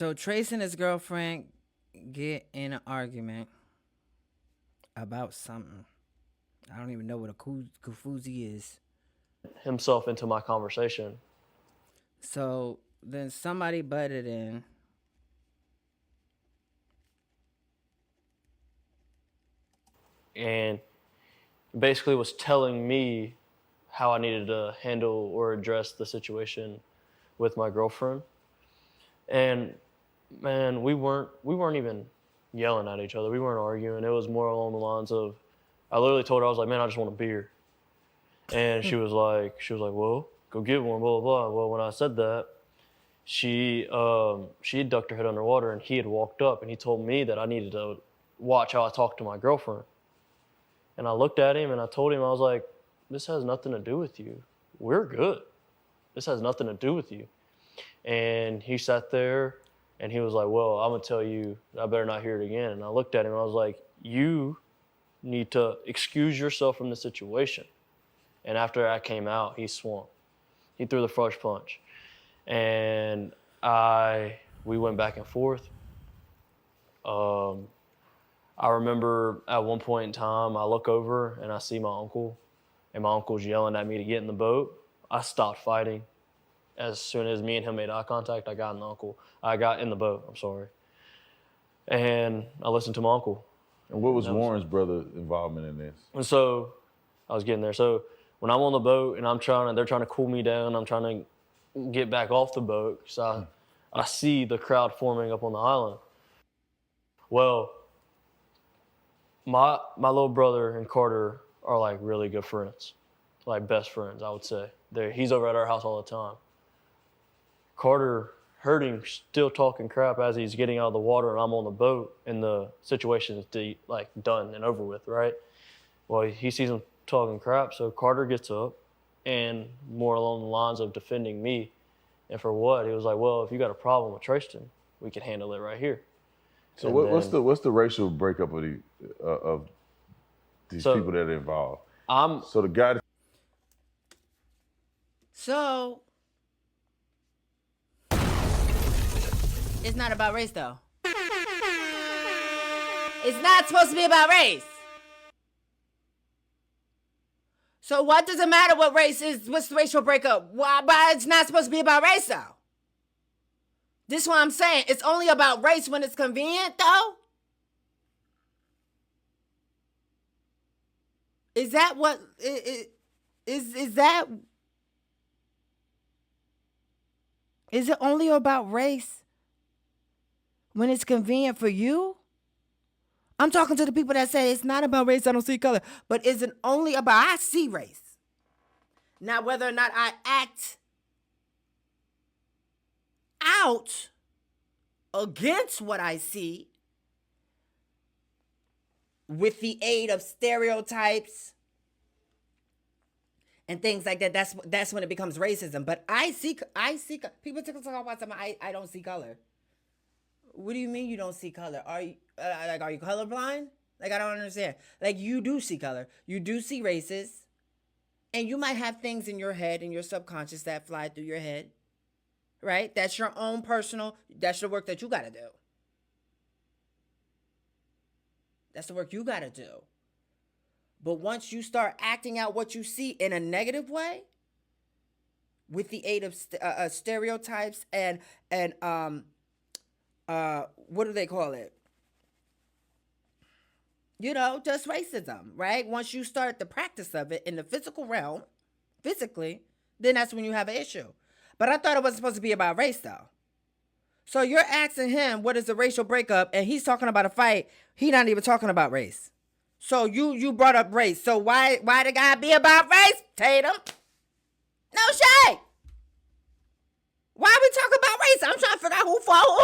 So Trace and his girlfriend get in an argument about something. I don't even know what a kufuzi is. Himself into my conversation. So then somebody butted in. And basically was telling me how I needed to handle or address the situation with my girlfriend. And man, we weren't even yelling at each other. We weren't arguing. It was more along the lines of, I literally told her, I was like, man, I just want a beer. And she was like, well, go get one, blah, blah, blah. Well, when I said that, she had ducked her head underwater, and he had walked up, and he told me that I needed to watch how I talked to my girlfriend. And I looked at him, and I told him, I was like, this has nothing to do with you. We're good. This has nothing to do with you. And he sat there, and he was like, well, I'm going to tell you, I better not hear it again. And I looked at him, and I was like, you need to excuse yourself from the situation. And after I came out, he swung. He threw the first punch. And we went back and forth. I remember at one point in time, I look over and I see my uncle, and my uncle's yelling at me to get in the boat. I stopped fighting. As soon as me and him made eye contact, I got in the boat, I'm sorry. And I listened to my uncle. And what was Warren's brother involvement in this? And so I was getting there. So when I'm on the boat and they're trying to cool me down, I'm trying to get back off the boat. So I see the crowd forming up on the island. Well, my little brother and Carter are like really good friends, like best friends, I would say. He's over at our house all the time. Carter heard him still talking crap as he's getting out of the water, and I'm on the boat, and the situation is like done and over with, right? Well, he sees him talking crap, so Carter gets up, and more along the lines of defending me. And for what? He was like, well, if you got a problem with Tristan, we can handle it right here. So what's the racial breakup of these people that are involved? So the guy. So it's not about race, though. It's not supposed to be about race. So what does it matter what race is? What's the racial breakup? Why it's not supposed to be about race, though? This is what I'm saying. It's only about race when it's convenient, though? Is that what... Is that... Is it only about race when it's convenient for you? I'm talking to the people that say it's not about race, I don't see color. But is it only about... I see race. Now, whether or not I act out against what I see with the aid of stereotypes and things like that, that's when it becomes racism. But I see people talk about something. I don't see color. What do you mean you don't see color? Are you colorblind? Like, I don't understand. Like, you do see color. You do see races. And you might have things in your head, in your subconscious, that fly through your head. Right? That's your own personal, that's the work that you got to do. That's the work you got to do. But once you start acting out what you see in a negative way, with the aid of stereotypes and what do they call it? You know, just racism, right? Once you start the practice of it in the physical realm, physically, then that's when you have an issue. But I thought it was supposed to be about race, though. So you're asking him what is the racial breakup, and he's talking about a fight. He's not even talking about race. So you brought up race. So why the guy be about race, Tatum? No shade. Why are we talking about race? I'm trying to figure out who for who.